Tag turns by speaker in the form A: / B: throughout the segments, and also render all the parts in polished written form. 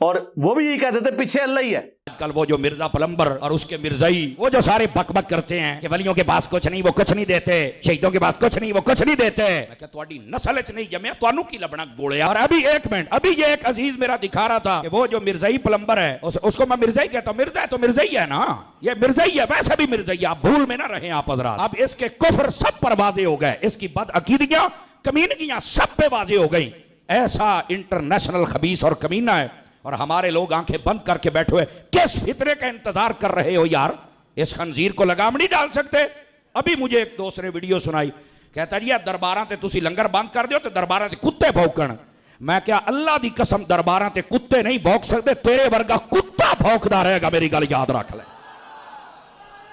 A: اور وہ بھی یہی کہتے تھے پیچھے اللہ ہی ہے.
B: آج کل وہ جو مرزا پلمبر اور اس کے مرزائی وہ جو سارے بک بک کرتے ہیں کہ ولیوں کے پاس کچھ نہیں وہ کچھ نہیں دیتے, شہیدوں کے پاس کچھ نہیں وہ کچھ نہیں دیتے. میں کہ تواڈی نسل وچ نہیں جمیا تانوں کی لبنا گوڑے. اور ابھی ایک منٹ, ابھی یہ ایک عزیز میرا دکھا رہا تھا کہ وہ جو مرزائی پلمبر ہے اس کو میں مرزائی کہتا ہوں. مرزا ہے تو مرزائی ہے نا, یہ مرزائی ہے, ویسے بھی مرزائی ہے. آپ بھول میں نہ رہیں آپ حضرات. اب اس کے کفر سب پر واضح ہو گئے, اس کی بد عقیدگیاں کمینگیاں سب پہ واضح ہو گئیں. ایسا انٹرنیشنل خبیث اور کمینہ ہے, اور ہمارے لوگ آنکھیں بند کر کے بیٹھے ہوئے کس فطرے کا انتظار کر رہے ہو یار؟ اس خنزیر کو لگام نہیں ڈال سکتے؟ ابھی مجھے ایک دوست نے ویڈیو سنائی, کہتا جی درباراں تے تسی لنگر بند کر دیو تے درباراں تے کتے بھوکن. میں کیا اللہ دی قسم درباراں تے کتے نہیں بھوک سکتے, تیرے ورگا کتا بھوکدا رہے گا. میری گل یاد رکھ لے,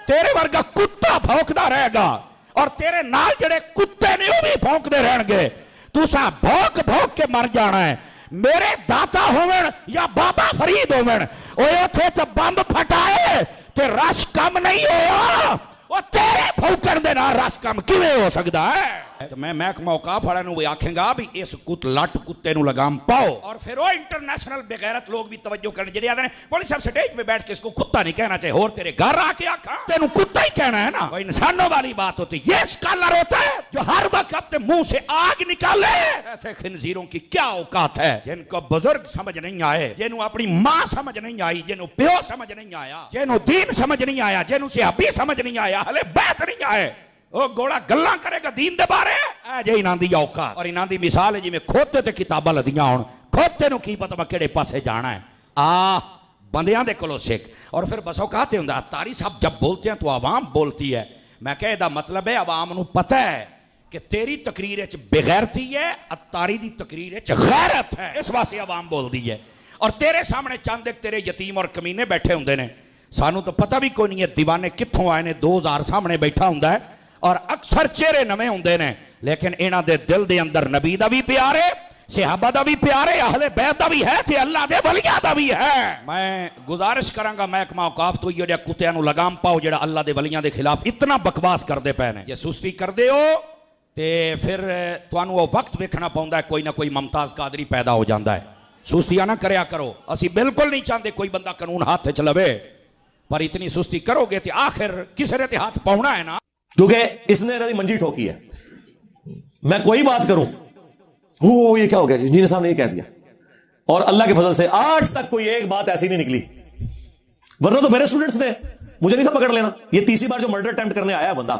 B: تیرے ورگا کتا بھوکدا رہے گا, اور تیرے نال جڑے کتے نے وہ بھی بھونکدے رہن گے. تساں بھوک بھوک کے مر جانا ہے. میرے داتا ہومن یا بابا فرید ہومن اوے تھے تو بمب پھٹائے تے رش کم نہیں ہویا, وہ تیرے بھوکن دے نال رش کم کیویں ہو سکدا ہے؟ تو میں محکمہ اوقاف والے نوں بھی آکھاں گا بھی اس لٹ کتے نوں لگام پاؤ. اور پھر وہ انٹرنیشنل بے غیرت لوگ بھی توجہ کرنے جڑے آدھے بولے صاحب سٹیج پہ بیٹھ کے اس کو کتا نہیں کہنا چاہیے, اور تیرے گھر آ کے آکھاں تینوں کتا ہی کہنا ہے نا. وہ انسانوں والی بات ہوتی. یہ اسکالر ہوتا ہے جو ہر وقت اپنے منہ سے آگ نکالے. ایسے خنزیروں کی کیا اوقات ہے جن کو بزرگ سمجھ نہیں آئے, جنہوں اپنی ماں سمجھ نہیں آئی, جنہوں پیو سمجھ نہیں آیا, جنہوں دین سمجھ نہیں آیا, جنہوں صحابی سمجھ نہیں آیا, اہل بیت نہیں آئے. وہ گوڑا گلاں کرے گا دین دے بارے اے جے انہاں دی اوقات. اور انہاں دی مثال ہے جی میں کھوتے تے کتاباں لدیاں ہون, کھوتے نو کی پتہ میں کیڑے پاسے جانا ہے. بندیاں دے کولو سکھ. اور پھر بس اوقات ہوندا اتاری صاحب جب بولتے ہیں تو عوام بولتی ہے. میں کہے دا مطلب ہے عوام نو پتہ ہے کہ تیری تقریر وچ بغیرتی ہے, اتاری دی تقریر وچ غیرت ہے, اس واسطے عوام بول دی ہے. اور تیرے سامنے چند ایک تیرے یتیم اور کمینے بیٹھے ہوندے نے, سانو تو پتہ بھی کوئی نہیں ہے دیوانے کتھوں آئے نے, 2000 سامنے بیٹھا ہوندا ہے, اور اکثر چہرے نویں ہوندے نے, لیکن انہاں دے دل دے اندر نبی دا بھی پیار ہے, صحابہ دا بھی پیار ہے, اہل بیت دا بھی ہے, تے اللہ دے ولیاں دا بھی ہے. میں گزارش کراں گا محکمہ اوقاف تو یہ کتیاں نو لگام پاؤ جڑا اللہ دے ولیاں دے خلاف اتنا بکواس کردے پے نے. یہ سستی کردے ہو تے پھر تانوں وہ وقت ویکھنا پوندا ہے, کوئی نہ کوئی ممتاز قادری پیدا ہو جاندا ہے. سستیاں نہ کریا کرو, اسی بالکل نہیں چاہتے کوئی بندہ قانون ہاتھ چ لوے, پر اتنی سستی کرو گے تے آخر کسے نے تے ہاتھ پاؤنا ہے نا.
A: کیونکہ اس نے منجی ٹھوکی ہے. میں کوئی بات کروں یہ کیا ہو گیا جی صاحب نے یہ کہہ دیا, اور اللہ کے فضل سے آج تک کوئی ایک بات ایسی نہیں نکلی. ورنہ تو میرے اسٹوڈنٹس نے مجھے نہیں تھا پکڑ لینا. یہ تیسری بار جو مرڈر اٹیمپٹ کرنے آیا بندہ,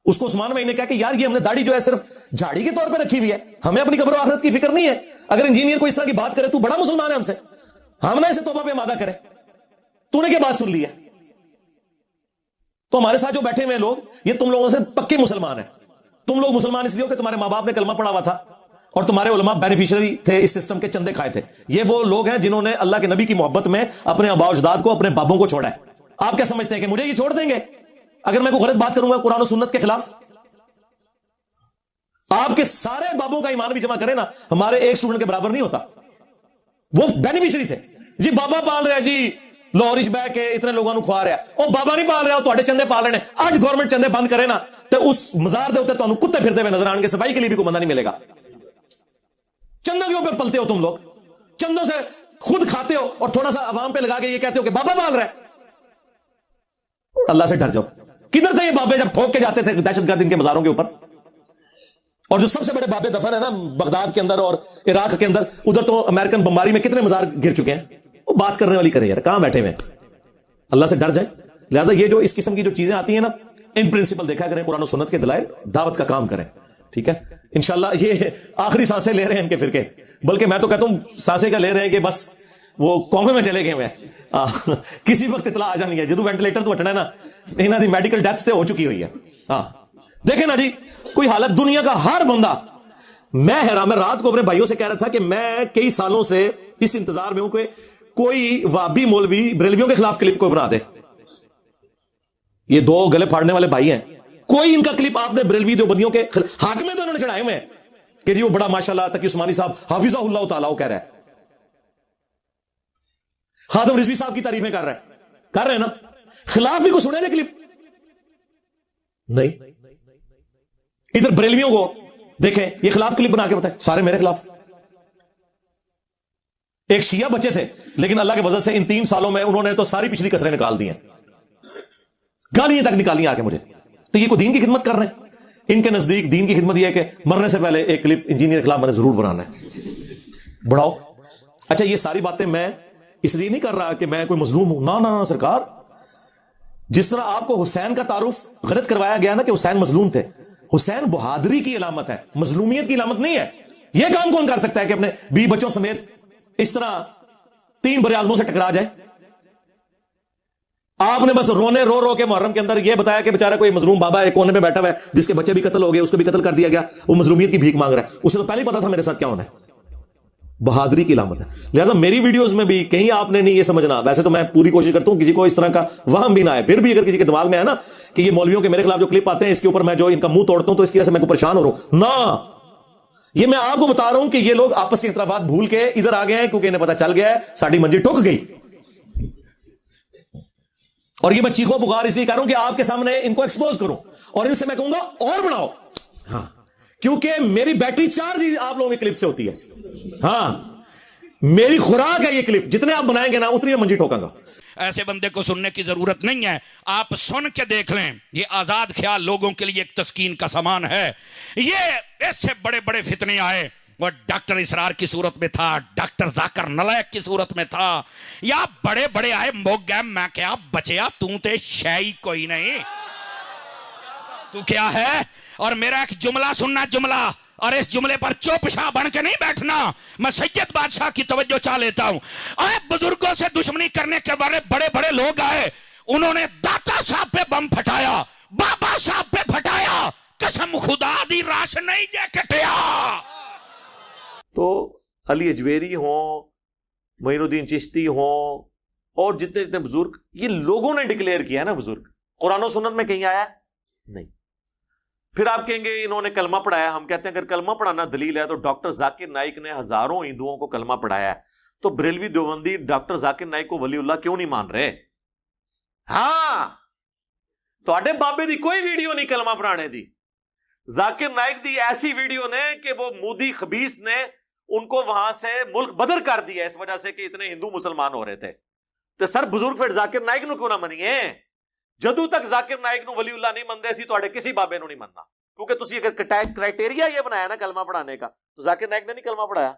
A: اس کو عثمان بھائی نے کہا کہ یار یہ ہم نے داڑھی جو ہے صرف جھاڑی کے طور پہ رکھی ہوئی ہے, ہمیں اپنی قبر و آخرت کی فکر نہیں ہے. اگر انجینئر کو اس طرح کی بات کرے تو بڑا مسلمان ہے ہم سے, ہم نہ اسے توبہ پہ آمادہ کرے. تو نے کیا بات سن لی ہے؟ تو ہمارے ساتھ جو بیٹھے ہوئے لوگ یہ تم لوگوں سے پکے مسلمان ہیں. تم لوگ مسلمان اس لیے ہو کہ تمہارے ماں باپ نے کلمہ پڑھا ہوا تھا اور تمہارے علماء بینیفیشری تھے اس سسٹم کے, چندے کھائے تھے. یہ وہ لوگ ہیں جنہوں نے اللہ کے نبی کی محبت میں اپنے آباء و اجداد کو, اپنے بابوں کو چھوڑا ہے. آپ کیا سمجھتے ہیں کہ مجھے یہ چھوڑ دیں گے اگر میں کوئی غلط بات کروں گا قرآن و سنت کے خلاف؟ آپ کے سارے بابوں کا ایمان بھی جمع کریں نا, ہمارے ایک اسٹوڈنٹ کے برابر نہیں ہوتا. وہ بینیفیشری تھے جی, بابا پال رہا ہے جی لاہورش بہ کے اتنے لوگوں کو کھوا رہا ہے, وہ بابا نہیں پال رہا, وہ تواڈے چندے پال رہے ہیں. آج گورنمنٹ چندے بند کرے نا تو اس مزار دے اوتے تانوں کتے پھرتے ہوئے نظر آن گے, صفائی کے لیے بھی کوئی بندہ نہیں ملے گا. چندوں کے اوپر پلتے ہو تم لوگ, چندوں سے خود کھاتے ہو اور تھوڑا سا عوام پہ لگا کے یہ کہتے ہو کہ بابا پال رہا ہے. اللہ سے ڈر جاؤ. کدھر تھے یہ بابے جب ٹھوک کے جاتے تھے دہشت گرد ان کے مزاروں کے اوپر؟ اور جو سب سے بڑے بابے دفن ہے نا بغداد کے اندر اور عراق کے اندر, ادھر تو امریکن بمباری میں کتنے مزار گر چکے ہیں. وہ بات کرنے والی کرے یار, کہاں بیٹھے ہوئے. اللہ سے ڈر جائے. لہٰذا یہ جو اس قسم کی جو چیزیں آتی ہیں نا, ان پرنسپل دیکھا کریں, قرآن و سنت کے دلائل, دعوت کا کام کریں. ٹھیک ہے, انشاءاللہ یہ آخری سانسیں لے رہے ہیں ان کے فرقے, بلکہ میں تو کہتا ہوں سانسیں کا لے رہے ہیں کہ بس وہ قومے میں چلے گئے ہوئے, کسی وقت اطلاع آ جانی ہے. جدو وینٹیلیٹر تو ہٹنا ہے نا, انہاں دی میڈیکل ڈیتھ تے ہو چکی ہوئی ہے. دیکھیں نا جی, کوئی حالت دنیا کا ہر بندہ, میں حیران, میں رات کو اپنے بھائیوں سے کہہ رہا تھا کہ میں کئی سالوں سے اس انتظار میں ہوں کہ کوئی وابی مولوی بریلویوں کے خلاف کلپ کو بنا دے. یہ دو گلے پھاڑنے والے بھائی ہیں, کوئی ان کا کلپ آپ نے بریلوی دیوبندیوں کے حق میں تو انہوں نے چڑھائے ہوئے ہیں کہ جی وہ بڑا ماشاءاللہ تقی عثمانی صاحب حافظہ اللہ تعالیٰ وہ کہہ رہا ہے, خادم رضوی صاحب کی تعریفیں کر رہے ہیں نا. خلاف بھی کو سنے نا کلپ نہیں. ادھر بریلویوں کو دیکھیں, یہ خلاف کلپ بنا کے بتائیں, سارے میرے خلاف. ایک شیعہ بچے تھے لیکن اللہ کے فضل سے ان 3 سالوں میں انہوں نے تو ساری پچھلی کسریں نکال دی ہیں, گالیاں تک نکالی آ کے مجھے. تو یہ کوئی دین کی خدمت کر رہے ہیں؟ ان کے نزدیک دین کی خدمت یہ ہے کہ مرنے سے پہلے ایک کلپ انجینئر کے خلاف میں نے ضرور بنانا ہے, بڑھاؤ. اچھا یہ ساری باتیں میں اس لیے نہیں کر رہا کہ میں کوئی مظلوم ہوں, نہ سرکار. جس طرح آپ کو حسین کا تعارف غلط کروایا گیا نا کہ حسین مظلوم تھے, حسین بہادری کی علامت ہے, مظلومیت کی علامت نہیں ہے. یہ کام کون کر سکتا ہے کہ اپنے 20 بچوں سمیت اس طرح 3 بر اعظموں سے ٹکرا جائے؟ آپ نے بس رونے رو کے محرم کے اندر یہ بتایا کہ بیچارہ کوئی مظلوم بابا ایک کونے پہ بیٹھا ہوا ہے جس کے بچے بھی قتل ہو گئے, اس کو بھی قتل کر دیا گیا, وہ مظلومیت کی بھیک مانگ رہا ہے. اسے تو پہلے ہی پتا تھا میرے ساتھ کیا ہونا ہے. بہادری کی علامت ہے. لہٰذا میری ویڈیوز میں بھی کہیں آپ نے نہیں یہ سمجھنا, ویسے تو میں پوری کوشش کرتا ہوں کسی کو اس طرح کا وہم بھی نہ آئے, پھر بھی اگر کسی کے دماغ میں ہے نا کہ یہ مولویوں کے میرے خلاف جو کلپ آتے ہیں اس کے اوپر میں جو ان کا منہ توڑتا ہوں تو اس کی وجہ سے میں کو پریشان ہو رہا ہوں, نہ, یہ میں آپ کو بتا رہا ہوں کہ یہ لوگ آپس کے اختلافات بھول کے ادھر آ گئے ہیں کیونکہ انہیں پتا چل گیا ہے ساڑی منجی ٹک گئی. اور یہ میں چیخو پکار اس لیے کر رہا ہوں کہ آپ کے سامنے ان کو ایکسپوز کروں اور ان سے میں کہوں گا اور بڑھاؤ. ہاں, کیونکہ میری بیٹری چارج آپ لوگوں کی کلپ سے ہوتی ہے. ہاں, میری خوراک ہے یہ کلپ, جتنے آپ بنائیں گے نا اتنی میں منجی ٹھوکاں گا.
B: ایسے بندے کو سننے کی ضرورت نہیں ہے, آپ سن کے دیکھ لیں. یہ آزاد خیال لوگوں کے لیے ایک تسکین کا سامان ہے. یہ اس سے بڑے بڑے فتنے آئے, وہ ڈاکٹر اسرار کی صورت میں تھا, ڈاکٹر ذاکر نلائق کی صورت میں تھا, یا بڑے بڑے آئے موگ گئے. میں کیا بچیا, تو تے شے کوئی نہیں, تو کیا ہے. اور میرا ایک جملہ سننا, جملہ, اور اس جملے پر چوپ شاہ بن کے نہیں بیٹھنا. میں سید بادشاہ کی توجہ چاہ لیتا ہوں. آئے بزرگوں سے دشمنی کرنے کے بارے بڑے بڑے لوگ آئے, انہوں نے داتا صاحب پہ بم پھٹایا, بابا صاحب پہ پھٹایا, قسم خدا دی راش نہیں جے کٹیا.
A: تو علی اجویری ہوں, معین الدین چشتی ہوں, اور جتنے جتنے بزرگ, یہ لوگوں نے ڈکلیئر کیا نا بزرگ, قرآن و سنت میں کہیں آیا نہیں. پھر آپ کہیں گے انہوں نے کلمہ پڑھایا. ہم کہتے ہیں اگر کلمہ پڑھانا دلیل ہے تو ڈاکٹر ذاکر نائک نے ہزاروں ہندوؤں کو کلمہ پڑھایا ہے, تو بریلوی دیوبندی ڈاکٹر ذاکر نائک کو ولی اللہ کیوں نہیں مان رہے؟ ہاں, تو اڈے بابے دی کوئی ویڈیو نہیں کلمہ پڑھانے دی. ذاکر نائک دی ایسی ویڈیو نے کہ وہ مودی خبیث نے ان کو وہاں سے ملک بدر کر دیا اس وجہ سے کہ اتنے ہندو مسلمان ہو رہے تھے. تو سر بزرگ پھر ذاکر نائک نو کیوں نہ منیے؟ جدو تک ذاکر نائک نو ولی اللہ نہیں مندے سی تو اڑے کسی بابے نو نہیں مننا, کیونکہ تسی اگر کرائٹیریا یہ بنایا نا کلمہ پڑھانے کا, تو ذاکر نائک نے نہیں کلمہ پڑھایا,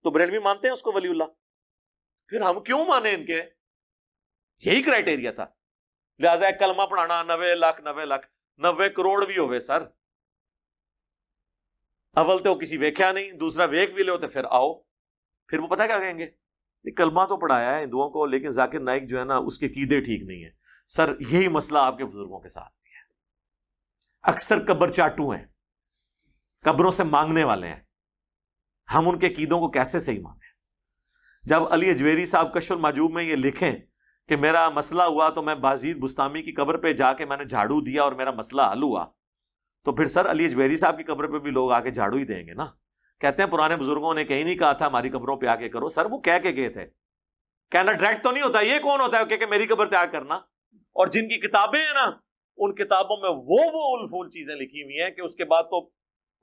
A: تو بریلوی مانتے ہیں اس کو ولی اللہ, پھر ہم کیوں مانے ان کے؟ یہی کرائٹیریا تھا. لہذا کلمہ پڑھانا 90 لاکھ 90 کروڑ بھی ہوئے سر, اول تو کسی ویکھیا نہیں, دوسرا ویک بھی لے ہوتے, پھر آؤ, پھر وہ پتہ کیا کہیں گے, کلمہ تو پڑھایا ہے ہندوؤں کو لیکن ذاکر نائک جو ہے نا اس کے عقیدے ٹھیک نہیں ہے. سر یہی مسئلہ آپ کے بزرگوں کے ساتھ بھی ہے. اکثر قبر چاٹو ہیں, قبروں سے مانگنے والے ہیں, ہم ان کے عقیدوں کو کیسے صحیح مانیں؟ جب علی اجویری صاحب کشف المحجوب میں یہ لکھیں کہ میرا مسئلہ ہوا تو میں بازید بستامی کی قبر پہ جا کے میں نے جھاڑو دیا اور میرا مسئلہ حل ہوا, تو پھر سر علی اجویری صاحب کی قبر پہ بھی لوگ آ کے جھاڑو ہی دیں گے نا. کہتے ہیں پرانے بزرگوں نے کہیں نہیں کہا تھا ہماری قبروں پہ آ کے کرو. سر وہ کہہ کے گئے تھے, کہنا ڈائریکٹ تو نہیں ہوتا. یہ کون ہوتا ہے کہ میری قبر پہ آ کرنا؟ اور جن کی کتابیں ہیں نا ان کتابوں میں وہ الفول چیزیں لکھی ہوئی ہیں کہ اس کے بعد تو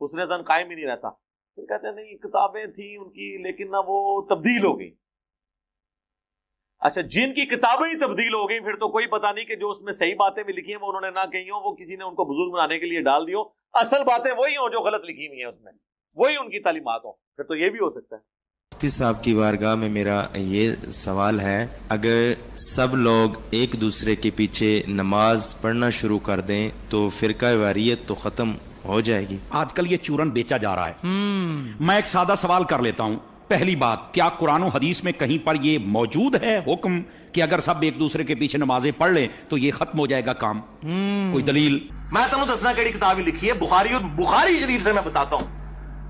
A: حسن ظن قائم ہی نہیں رہتا. پھر کہتے ہیں نہیں کتابیں تھیں ان کی لیکن نہ وہ تبدیل ہو گئی. اچھا, جن کی کتابیں ہی تبدیل ہو گئی پھر تو کوئی پتہ نہیں کہ جو اس میں صحیح باتیں بھی لکھی ہیں وہ انہوں نے نہ کہی ہوں, وہ کسی نے ان کو بزرگ بنانے کے لیے ڈال دی ہو. اصل باتیں وہی ہوں جو غلط لکھی ہوئی ہیں اس میں, وہی ان کی تعلیمات ہوں. پھر تو یہ بھی ہو سکتا ہے.
C: مفتی صاحب کی بارگاہ میں میرا یہ سوال ہے, اگر سب لوگ ایک دوسرے کے پیچھے نماز پڑھنا شروع کر دیں تو فرقہ واریت تو ختم ہو جائے گی.
B: آج کل یہ چورن بیچا جا رہا ہے. میں ایک سادہ سوال کر لیتا ہوں. پہلی بات, کیا قرآن و حدیث میں کہیں پر یہ موجود ہے حکم کہ اگر سب ایک دوسرے کے پیچھے نمازیں پڑھ لیں تو یہ ختم ہو جائے گا کام؟ کوئی دلیل؟
A: میں تمہیں دسنا کیڑی کتاب لکھی ہے, بخاری شریف سے میں بتاتا ہوں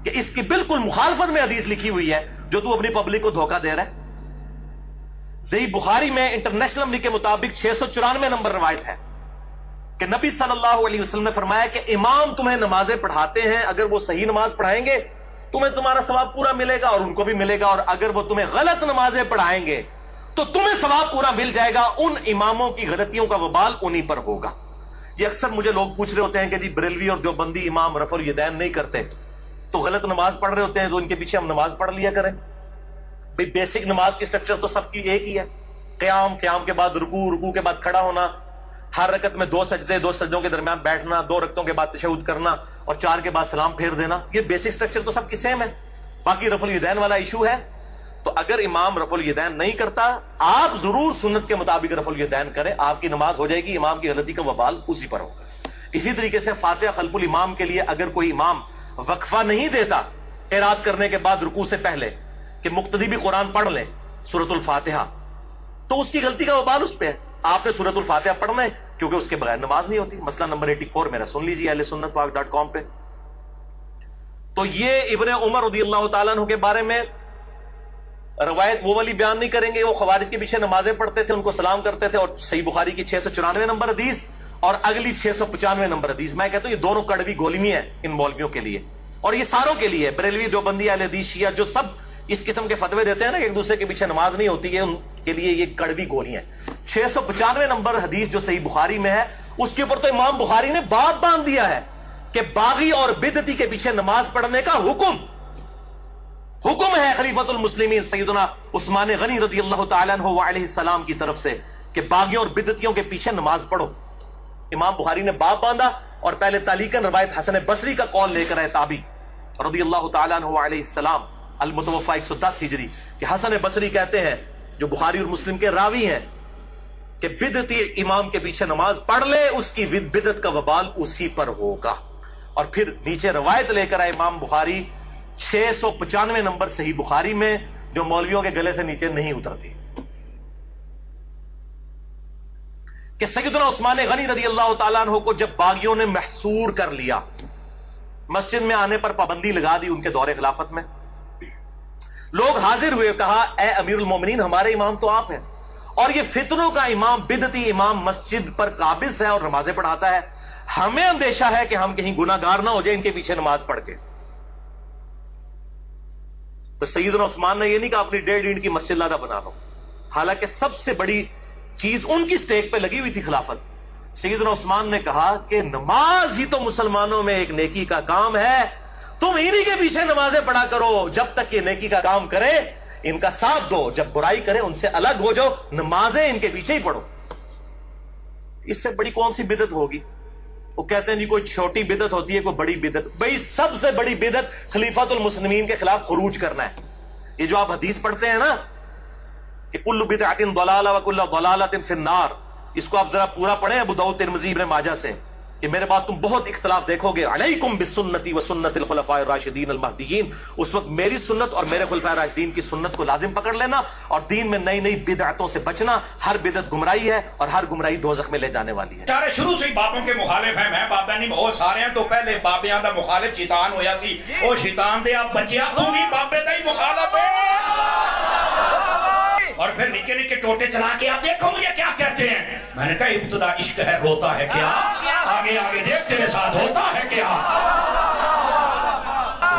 A: کہ اس کی بالکل مخالفت میں حدیث لکھی ہوئی ہے جو تو اپنی پبلک کو دھوکہ دے رہا ہے. صحیح بخاری میں انٹرنیشنل نمبر کے مطابق 694 نمبر روایت ہے کہ نبی صلی اللہ علیہ وسلم نے فرمایا کہ امام تمہیں نمازیں پڑھاتے ہیں, اگر وہ صحیح نماز پڑھائیں گے تمہیں تمہارا ثواب پورا ملے گا اور ان کو بھی ملے گا, اور اگر وہ تمہیں غلط نمازیں پڑھائیں گے تو تمہیں ثواب پورا مل جائے گا. ان اماموں کی غلطیوں کا وبال انہی پر ہوگا. یہ اکثر مجھے لوگ پوچھ رہے ہوتے ہیں کہ جی بریلوی اور دیوبندی امام رفع الیدین نہیں کرتے تو غلط نماز پڑھ رہے ہوتے ہیں, تو ان کے پیچھے ہم نماز پڑھ لیا کریں. بھئی بیسک نماز کی سٹرکچر تو سب کی ایک ہی ہے، قیام، قیام کے بعد رکوع، رکوع کے بعد کھڑا ہونا، ہر رکعت میں 2 سجدے، 2 سجدوں کے درمیان بیٹھنا، 2 رکعتوں کے بعد تشہد کرنا اور 4 کے بعد سلام پھیر دینا، یہ بیسک سٹرکچر تو سب کی سیم ہے۔ باقی رفع الیدین والا ایشو ہے، تو اگر امام رفع الیدین نہیں کرتا، آپ ضرور سنت کے مطابق رفع الیدین کریں، آپ کی نماز ہو جائے گی، امام کی غلطی کا وبال اسی پر ہوگا۔ اسی طریقے سے فاتحہ خلف الامام کے لیے اگر کوئی امام وقفہ نہیں دیتا قرات کرنے کے بعد رکوع سے پہلے کہ مقتدی بھی قرآن پڑھ لیں سورۃ الفاتحہ، تو اس کی غلطی کا وبال اس پہ ہے۔ آپ نے سورۃ الفاتحہ پڑھنا ہے کیونکہ اس کے بغیر نماز نہیں ہوتی۔ مسئلہ نمبر 84 میرا سن لیجیے اہل سنت پاک .com پہ۔ تو یہ ابن عمر رضی اللہ تعالیٰ عنہ کے بارے میں روایت وہ والی بیان نہیں کریں گے، وہ خوارج کے پیچھے نمازیں پڑھتے تھے، ان کو سلام کرتے تھے، اور صحیح بخاری کی 694 نمبر حدیث اور اگلی 695 نمبر حدیث، میں کہتا ہوں یہ دونوں کڑوی گولیاں ہیں ان مولویوں کے لیے، اور یہ ساروں کے لیے، بریلوی، دیوبندی، اہل حدیث، شیعہ، جو سب اس قسم کے فتوے دیتے ہیں نا کہ ایک دوسرے کے پیچھے نماز نہیں ہوتی ہے، ان کے لیے یہ کڑوی گولیاں ہیں۔ 695 نمبر حدیث جو صحیح بخاری میں ہے، اس کے اوپر تو امام بخاری نے باب باندھ دیا ہے کہ باغی اور بدعتی کے پیچھے نماز پڑھنے کا حکم ہے خلیفۃ المسلمین سیدنا عثمان غنی رضی اللہ تعالیٰ عنہ علیہ السلام کی طرف سے کہ باغیوں اور بدعتیوں کے پیچھے نماز پڑھو۔ امام بخاری نے باب باندھا اور پہلے تعلیقاً روایت حسن بصری کا قول لے کر آئے تابعی رضی اللہ تعالیٰ عنہ علیہ السلام المتوفی 110 ہجری کہ حسن بصری کہتے ہیں، جو بخاری اور مسلم کے راوی ہیں، کہ بدعتی امام کے پیچھے نماز پڑھ لے اس کی بدعت کا وبال اسی پر ہوگا۔ اور پھر نیچے روایت لے کر آئے امام بخاری 695 نمبر صحیح بخاری میں، جو مولویوں کے گلے سے نیچے نہیں اترتی، کہ سیدنا عثمان غنی رضی اللہ تعالیٰ عنہ کو جب باغیوں نے محصور کر لیا، مسجد میں آنے پر پابندی لگا دی ان کے دور خلافت میں، لوگ حاضر ہوئے، کہا اے امیر المومنین ہمارے امام تو آپ ہیں، اور یہ فتنوں کا امام، بدعتی امام مسجد پر قابض ہے اور نمازیں پڑھاتا ہے، ہمیں اندیشہ ہے کہ ہم کہیں گناہ گار نہ ہو جائے ان کے پیچھے نماز پڑھ کے۔ تو سیدنا عثمان نے یہ نہیں کہا اپنی 1.5 اینٹ کی مسجد لادہ بنا لو، حالانکہ سب سے بڑی چیز ان کی سٹیک پہ لگی ہوئی تھی خلافت۔ سیدنا عثمان نے کہا کہ نماز ہی تو مسلمانوں میں ایک نیکی کا کام ہے، تم انہی کے پیچھے نمازیں پڑھا کرو، جب تک یہ نیکی کا کام کرے ان کا ساتھ دو، جب برائی کرے ان سے الگ ہو جاؤ، نمازیں ان کے پیچھے ہی پڑھو۔ اس سے بڑی کون سی بدعت ہوگی؟ وہ کہتے ہیں جی کوئی چھوٹی بدعت ہوتی ہے، کوئی بڑی بدعت۔ بھئی سب سے بڑی بدعت خلیفۃ المسلمین کے خلاف خروج کرنا ہے۔ یہ جو آپ حدیث پڑھتے ہیں نا کہ کل بدعۃ ضلالہ وکل ضلالۃ فی النار، اس کو آپ ذرا پورا پڑھیں ابو داؤد، ترمذی، ابن ماجہ سے، کہ میرے بعد تم بہت اختلاف دیکھو گے، علیکم بسنتی وسنت الخلفاء الراشدین المہدیین، اس وقت میری سنت اور میرے خلفاء راشدین کی سنت کو لازم پکڑ لینا، اور دین میں نئی نئی بدعتوں سے بچنا، ہر بدعت گمراہی ہے اور ہر گمراہی دوزخ میں لے جانے والی ہے۔
B: سارے شروع سے بابوں کے مخالف ہیں، میں بابا نہیں بہت سارے ہیں، تو پہلے بابیاں دا مخالف شیطان ہویا سی، او شیطان دے آپ بچیا تو بھی بابے دا ہی مخالف ہے، اور پھر نکے نکے ٹوٹے چلا کے آپ دیکھو مجھے کیا کہتے ہیں۔ میں نے کہا ابتدا عشق ہے روتا ہے کیا، آگے آگے دیکھ تیرے ساتھ ہوتا ہے کیا۔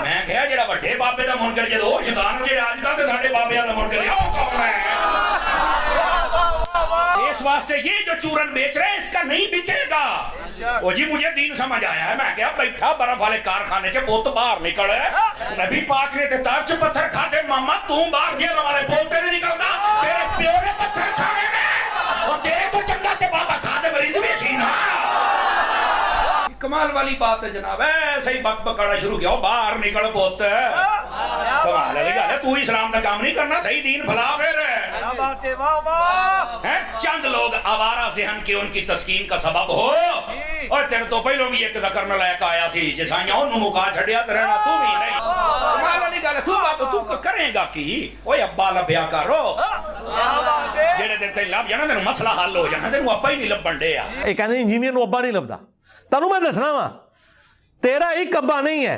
B: میں کہا جڑا بڑے بابے دا منکر جے دو شیطان جڑے آج کل تے ساڈے بابیاں دا منکر ہے او کون ہے؟ اس واسطے یہ جو چورن بیچ رہے ہیں اس کا نہیں بکے گا۔ وہ جی مجھے دین سمجھ آیا ہے، میں کہا بیٹھا برف والے کارخانے کے بوت باہر نکلے، نبی پاک نے تے تاج پتھر کھاتے، ماما تم باہر گیا والے بولتے نہیں نکلتا، تیرے پیو نے پتھر کھانے میں، اور تیرے کو چنگا تے بابا کھاتے مریض بھی سی نا۔ کمال والی بات ہے جناب، ایسے ہی بک بکانا شروع کیا، باہر نکل بوت، کمال ہے گا، تو اسلام کا کام نہیں کرنا، صحیح دین بھلا پھر چند لوگ آوارہ ذہن کے ان کی تسکین کا سبب ہو، اور تیرے تو پہلوں بھی ایک ذکر نہ لائق آیا سی جسائیاں انہوں مکا چھڑیا ترہنا تو بھی نہیں، کمال والی گا تو بابا تو کریں گا کی، اوہ ابا لبیا کرو، جیڑے دن تے لب جانا تینوں مسئلہ حل ہو جانا، تینوں ابا ہی نہیں لبن دے۔
A: ایک کہتے ہیں انجینئر نو ابا نہیں لبدا، تنوں میں دسنا وا تیرا ایک ابا نہیں ہے،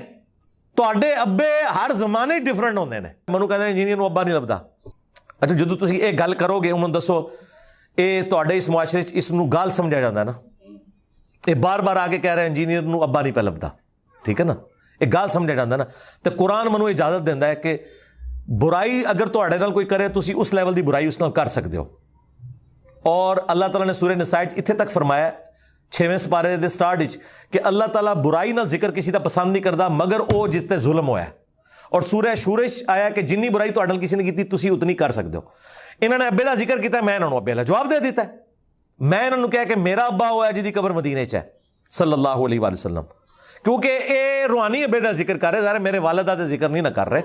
A: تواڈے ابے ہر زمانے ڈیفرنٹ ہوندے نے۔ منوں کہندے انجینئر نو ابا نہیں لبدا، اچھا جدو تسی ایک گل کرو گے انہوں دسو اے تواڈے اس معاشرے اس نو گال سمجھا جاتا ہے نا، اے بار بار آ کے کہہ رہے ہیں انجینئر نو ابا نہیں پہ لبدا، ٹھیک ہے نا، ایک گال سمجھا جاتا ہے نا، تو قرآن منو اجازت دیندا ہے کہ برائی اگر تواڈے نال کوئی کرے تسی اس لیول دی برائی اس نال کر سکتے ہو، اور اللہ تعالیٰ نے سورہ نساء اتنے تک فرمایا 6ویں سپارے دے سٹارٹ وچ کہ اللہ تعالیٰ برائی نال ذکر کسی دا پسند نہیں کردا مگر او جس تے ظلم ہویا ہے، اور سورہ شورش آیا کہ جنی برائی تو اڈل کسی نے کی تسی اتنی کر سکتے ہو. انہوں نے ابے کا ذکر کیا, میں انہوں نے ابے کا جواب دے دیتا ہے. میں انہوں نے کہا کہ میرا ابا ہوا ہے جی دی قبر مدینے چ ہے صلی اللہ علیہ وآلہ وسلم, کیونکہ اے روحانی ابے کا ذکر کر رہے, ظاہر میرے والدہ کا ذکر نہیں نہ کر رہے,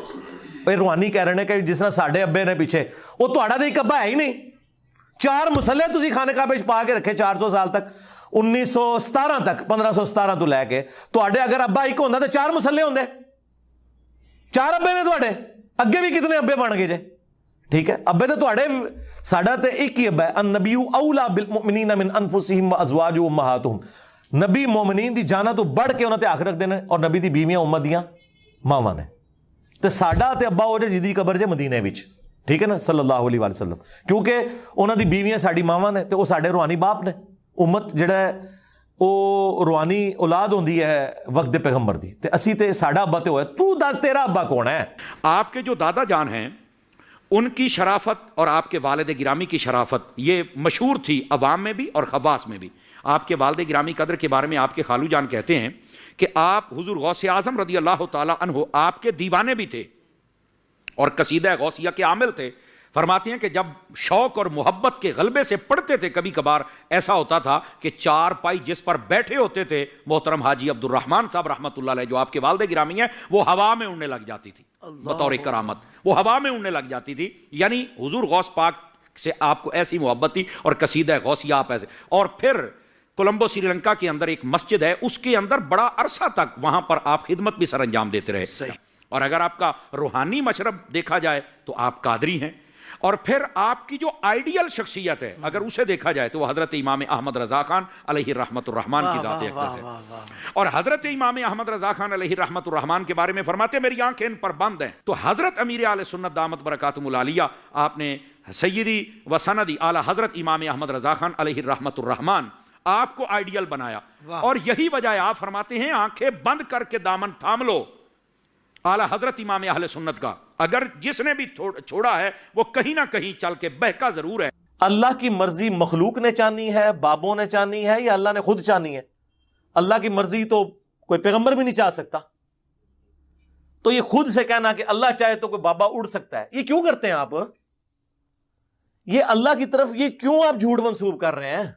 A: اے روحانی کہہ رہے ہیں کہ جس طرح ساڈے ابے نے پیچھے, وہ تہاڈا تے ایک ابا ہے ہی نہیں. 4 مصلے تسی خانے کعبے وچ پا کے رکھے 400 سال تک, 1917 تک, 1517 تو لے کے. تہاڈے اگر ابا ایک ہوندا تے 4 مصلے ہوندے, 4 ابے نے تہاڈے, اگے بھی کتنے ابے بن گئے جے. ٹھیک ہے, ابے تو تہاڈے, ساڈا تے ایک ہی ابا ہے. النبی اولا بالمؤمنین من انفسہم وازواجہ امہاتہم, نبی مومنین دی جانا تو بڑھ کے انہاں تے حق رکھدے نے, اور نبی دی بیویاں امت دیاں ماواں نے. تے ساڈا تے ابا ہو جے جدی قبر جے مدینے وچ, ٹھیک ہے نا, صلی اللہ علیہ وآلہ وسلم, کیونکہ انہاں دی بیویاں ساڈی ماواں نے تے وہ ساڈے روحانی باپ نے. امت جڑا ہے وہ روحانی اولاد ہوندی ہے وقت پیغمبر دی, تے اسی تے ساڈا ابا تے ہوئے. تو دس تیرا ابا کون ہے؟
B: آپ کے جو دادا جان ہیں ان کی شرافت اور آپ کے والد گرامی کی شرافت یہ مشہور تھی عوام میں بھی اور خواص میں بھی. آپ کے والد گرامی قدر کے بارے میں آپ کے خالو جان کہتے ہیں کہ آپ حضور غوث اعظم رضی اللہ تعالی عنہ آپ کے دیوانے بھی تھے اور قصیدہ غوثیہ کے عامل تھے. فرماتے ہیں کہ جب شوق اور محبت کے غلبے سے پڑھتے تھے, کبھی کبھار ایسا ہوتا تھا کہ 4 پائی جس پر بیٹھے ہوتے تھے محترم حاجی عبد الرحمن صاحب رحمۃ اللہ علیہ جو آپ کے والد گرامی ہیں, وہ ہوا میں اڑنے لگ جاتی تھی بطور کرامت, وہ ہوا میں اڑنے لگ جاتی تھی. یعنی حضور غوث پاک سے آپ کو ایسی محبت تھی اور قصیدہ غوثیہ آپ ایسے. اور پھر کولمبو سری لنکا کے اندر ایک مسجد ہے, اس کے اندر بڑا عرصہ تک وہاں پر آپ خدمت بھی سر انجام دیتے رہے. اور اگر آپ کا روحانی مشرب دیکھا جائے تو آپ قادری ہیں. اور پھر آپ کی جو آئیڈیل شخصیت ہے اگر اسے دیکھا جائے تو وہ حضرت امام احمد رضا خان علیہ رحمت الرحمن کی ذات اقدس ہے. اور حضرت امام احمد رضا خان علیہ رحمت الرحمن کے بارے میں فرماتے ہیں میری آنکھیں ان پر بند ہیں. تو حضرت امیر اہل سنت دامت برکاتہم العالیہ آپ نے سیدی و سندی اعلی حضرت امام احمد رضا خان علیہ رحمت الرحمن آپ کو آئیڈیل بنایا. اور یہی وجہ ہے, آپ فرماتے ہیں آنکھیں بند کر کے دامن تھام لو اعلی حضرت امام اہل سنت کا, اگر جس نے بھی چھوڑا ہے وہ کہیں نہ کہیں چل کے بہکا ضرور ہے.
A: اللہ کی مرضی مخلوق نے چانی ہے, بابوں نے چانی ہے, یا اللہ نے خود چانی ہے؟ اللہ کی مرضی تو کوئی پیغمبر بھی نہیں چاہ سکتا. تو یہ خود سے کہنا کہ اللہ چاہے تو کوئی بابا اڑ سکتا ہے, یہ کیوں کرتے ہیں آپ؟ یہ اللہ کی طرف یہ کیوں آپ جھوٹ منسوب کر رہے ہیں؟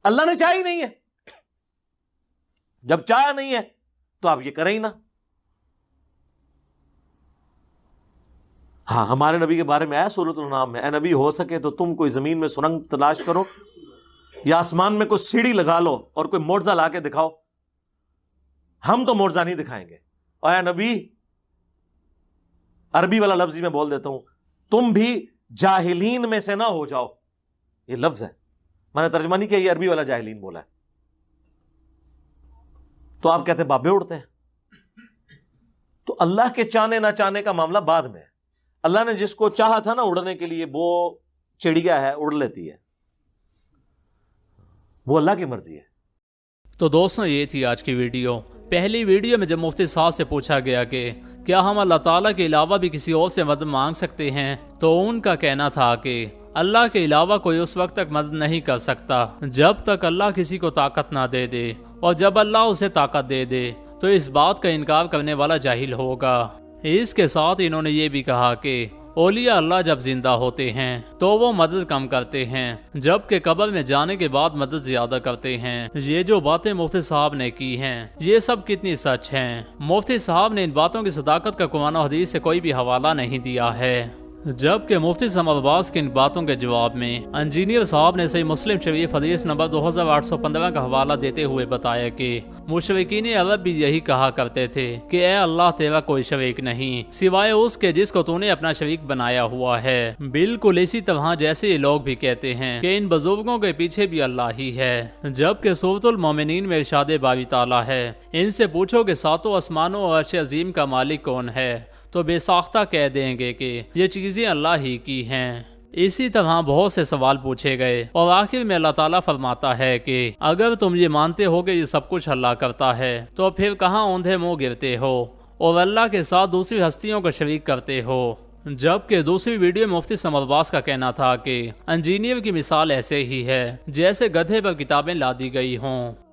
A: اللہ نے چاہا ہی نہیں ہے. جب چاہا نہیں ہے تو آپ یہ کریں ہی نہ. ہاں, ہمارے نبی کے بارے میں آیا سورۃ الانعام میں, اے نبی ہو سکے تو تم کوئی زمین میں سرنگ تلاش کرو یا آسمان میں کوئی سیڑھی لگا لو اور کوئی معجزہ لا کے دکھاؤ, ہم تو معجزہ نہیں دکھائیں گے. اور اے نبی, عربی والا لفظ میں بول دیتا ہوں, تم بھی جاہلین میں سے نہ ہو جاؤ. یہ لفظ ہے, میں نے ترجمہ نہیں کیا, یہ عربی والا جاہلین بولا ہے. تو آپ کہتے ہیں بابے اڑتے ہیں. تو اللہ کے چاہنے نہ چاہنے کا معاملہ بعد میں ہے. اللہ نے جس کو چاہا تھا نا اڑنے کے لیے, وہ چڑیا ہے, اڑ لیتی ہے, وہ اللہ کی مرضی ہے.
D: تو دوستوں یہ تھی آج کی ویڈیو. پہلی ویڈیو میں جب مفتی صاحب سے پوچھا گیا کہ کیا ہم اللہ تعالیٰ کے علاوہ بھی کسی اور سے مدد مانگ سکتے ہیں, تو ان کا کہنا تھا کہ اللہ کے علاوہ کوئی اس وقت تک مدد نہیں کر سکتا جب تک اللہ کسی کو طاقت نہ دے دے, اور جب اللہ اسے طاقت دے دے تو اس بات کا انکار کرنے والا جاہل ہوگا. اس کے ساتھ انہوں نے یہ بھی کہا کہ اولیاء اللہ جب زندہ ہوتے ہیں تو وہ مدد کم کرتے ہیں, جبکہ قبر میں جانے کے بعد مدد زیادہ کرتے ہیں. یہ جو باتیں مفتی صاحب نے کی ہیں یہ سب کتنی سچ ہیں. مفتی صاحب نے ان باتوں کی صداقت کا قرآن و حدیث سے کوئی بھی حوالہ نہیں دیا ہے, جبکہ مفتی سمر عباس کی ان باتوں کے جواب میں انجینئر صاحب نے صحیح مسلم شریف حدیث نمبر 2815 کا حوالہ دیتے ہوئے بتایا کہ مشرکین عرب بھی یہی کہا کرتے تھے کہ اے اللہ تیرا کوئی شریک نہیں سوائے اس کے جس کو تو نے اپنا شریک بنایا ہوا ہے. بالکل اسی طرح جیسے یہ لوگ بھی کہتے ہیں کہ ان بزرگوں کے پیچھے بھی اللہ ہی ہے, جبکہ سورۃ المومنین میں ارشاد باری تعالیٰ ہے ان سے پوچھو کہ 7 آسمانوں اور عرش عظیم کا مالک کون ہے, تو بے ساختہ کہہ دیں گے کہ یہ چیزیں اللہ ہی کی ہیں. اسی طرح بہت سے سوال پوچھے گئے اور آخر میں اللہ تعالیٰ فرماتا ہے کہ اگر تم یہ مانتے ہو کہ یہ سب کچھ اللہ کرتا ہے تو پھر کہاں اوندھے منہ گرتے ہو اور اللہ کے ساتھ دوسری ہستیوں کو شریک کرتے ہو. جبکہ دوسری ویڈیو میں مفتی سمر عباس کا کہنا تھا کہ انجینئر کی مثال ایسے ہی ہے جیسے گدھے پر کتابیں لا دی گئی ہوں.